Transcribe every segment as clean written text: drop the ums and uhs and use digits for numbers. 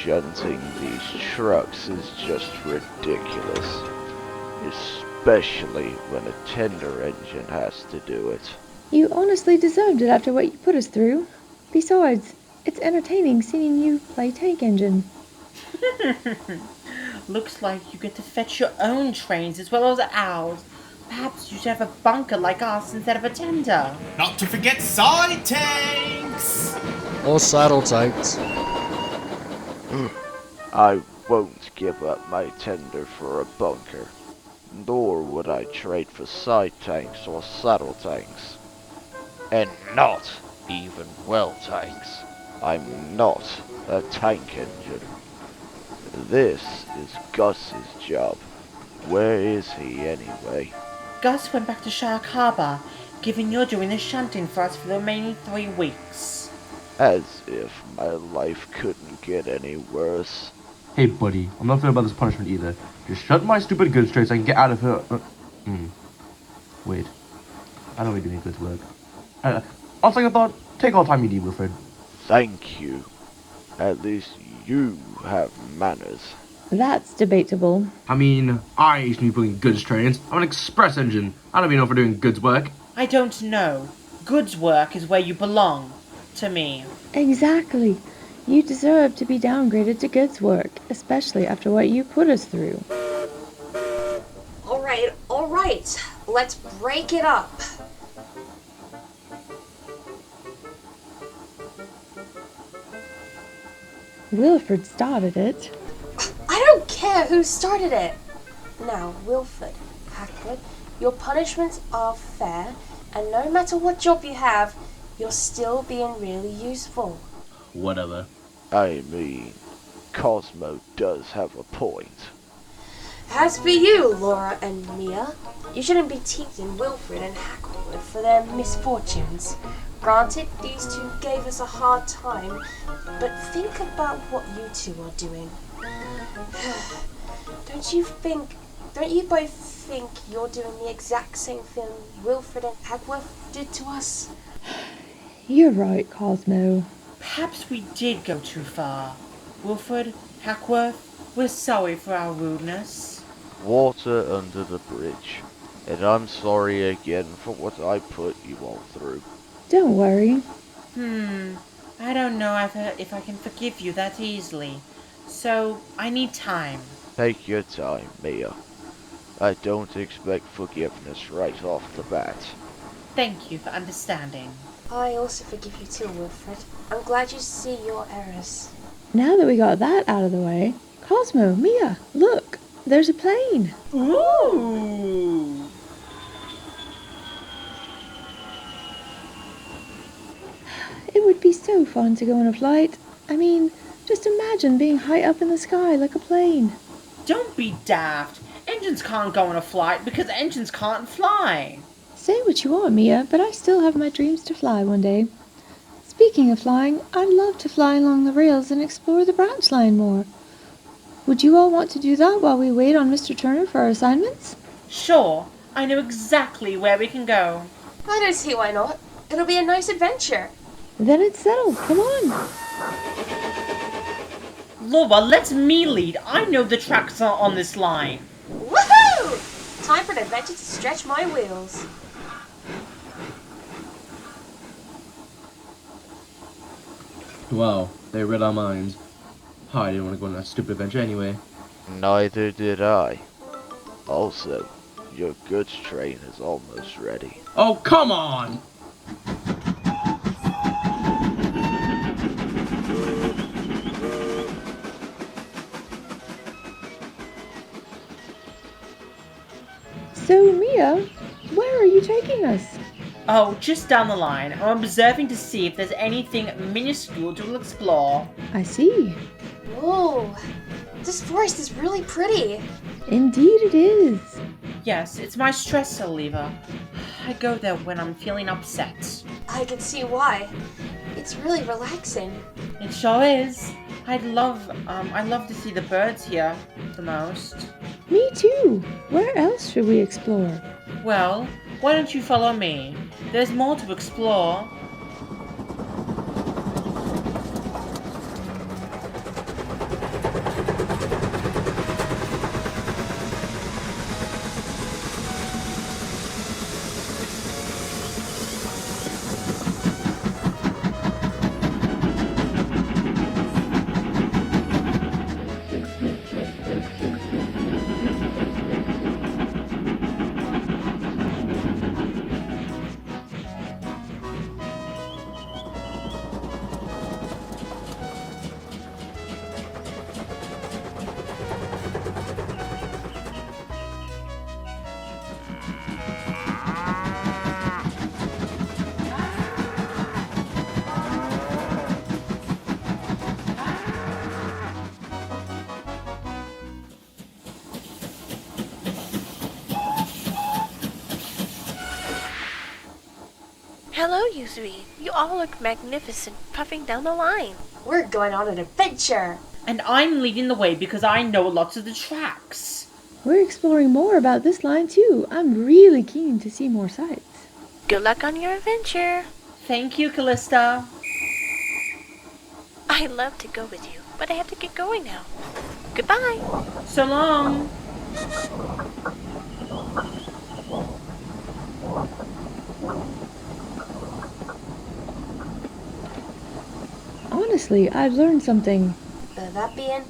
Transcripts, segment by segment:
shunting these trucks is just ridiculous. Especially when a tender engine has to do it. You honestly deserved it after what you put us through. Besides, it's entertaining seeing you play tank engine. Looks like you get to fetch your own trains as well as ours. Perhaps you should have a bunker like us instead of a tender. Not to forget side tanks! Or saddle tanks. I won't give up my tender for a bunker. Nor would I trade for side tanks or saddle tanks. And not even well tanks. I'm not a tank engine. This is Gus's job. Where is he anyway? Gus went back to Shark Harbour, given you're doing the shunting for us for the remaining 3 weeks. As if my life couldn't get any worse. Hey buddy, I'm not fair about this punishment either. Just shut my stupid goods straight so I can get out of here. Wait. I know we're doing good work. On second thought, take all the time you need, Wilfred. Thank you. At least you have manners. That's debatable. I mean, I used to be pulling goods trains. I'm an express engine. I don't be known for doing goods work. I don't know. Goods work is where you belong. To me. Exactly. You deserve to be downgraded to goods work, especially after what you put us through. All right. Let's break it up. Wilfred started it. I don't care who started it. Now, Wilfred, Hackworth, your punishments are fair, and no matter what job you have, you're still being really useful. Whatever. I mean, Cosmo does have a point. As for you, Laura and Mia, you shouldn't be teasing Wilfred and Hackworth for their misfortunes. Granted, these two gave us a hard time, but think about what you two are doing. Don't you both think you're doing the exact same thing Wilfred and Hackworth did to us? You're right, Cosmo. Perhaps we did go too far. Wilfred, Hackworth, we're sorry for our rudeness. Water under the bridge. And I'm sorry again for what I put you all through. Don't worry. I don't know if I can forgive you that easily. So, I need time. Take your time, Mia. I don't expect forgiveness right off the bat. Thank you for understanding. I also forgive you too, Wilfred. I'm glad you see your errors. Now that we got that out of the way, Cosmo, Mia, look, there's a plane. Ooh! It would be so fun to go on a flight. I mean, just imagine being high up in the sky like a plane. Don't be daft. Engines can't go on a flight because engines can't fly. Say what you want, Mia, but I still have my dreams to fly one day. Speaking of flying, I'd love to fly along the rails and explore the Branchline more. Would you all want to do that while we wait on Mr. Turner for our assignments? Sure, I know exactly where we can go. I don't see why not. It'll be a nice adventure. Then it's settled. Come on. Laura, let me lead. I know the tracks are on this line. Woohoo! Time for an adventure to stretch my wheels. Wow, they read our minds. I didn't want to go on that stupid adventure anyway. Neither did I. Also, your goods train is almost ready. Oh, come on! So, Mia, where are you taking us? Oh, just down the line. I'm observing to see if there's anything minuscule to explore. I see. Whoa, this forest is really pretty. Indeed it is. Yes, it's my stress reliever. I go there when I'm feeling upset. I can see why. It's really relaxing. It sure is. I love to see the birds here the most. Me too. Where else should we explore? Well, why don't you follow me? There's more to explore. Hello, you three. You all look magnificent, puffing down the line. We're going on an adventure. And I'm leading the way because I know lots of the tracks. We're exploring more about this line too. I'm really keen to see more sights. Good luck on your adventure. Thank you, Calista. I'd love to go with you, but I have to get going now. Goodbye. So long. Honestly, I've learned something. That being?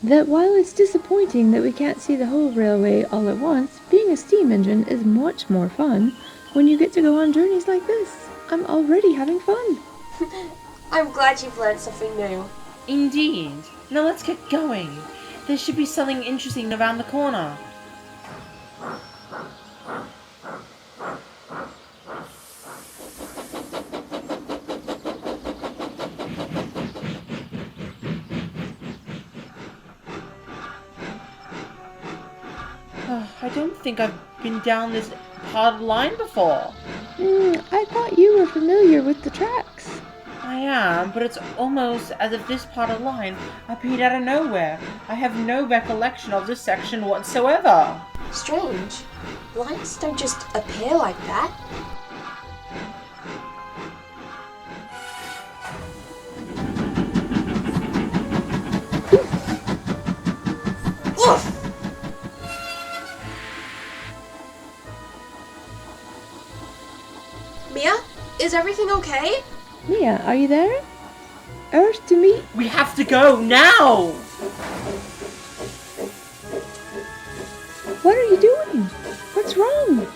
That while it's disappointing that we can't see the whole railway all at once, being a steam engine is much more fun when you get to go on journeys like this. I'm already having fun. I'm glad you've learned something new. Indeed. Now let's get going. There should be something interesting around the corner. I don't think I've been down this part of the line before. I thought you were familiar with the tracks. I am, but it's almost as if this part of the line appeared out of nowhere. I have no recollection of this section whatsoever. Strange. Lines don't just appear like that. Oof! Mia, is everything okay? Mia, are you there? Earth to meet? We have to go now! What are you doing? What's wrong?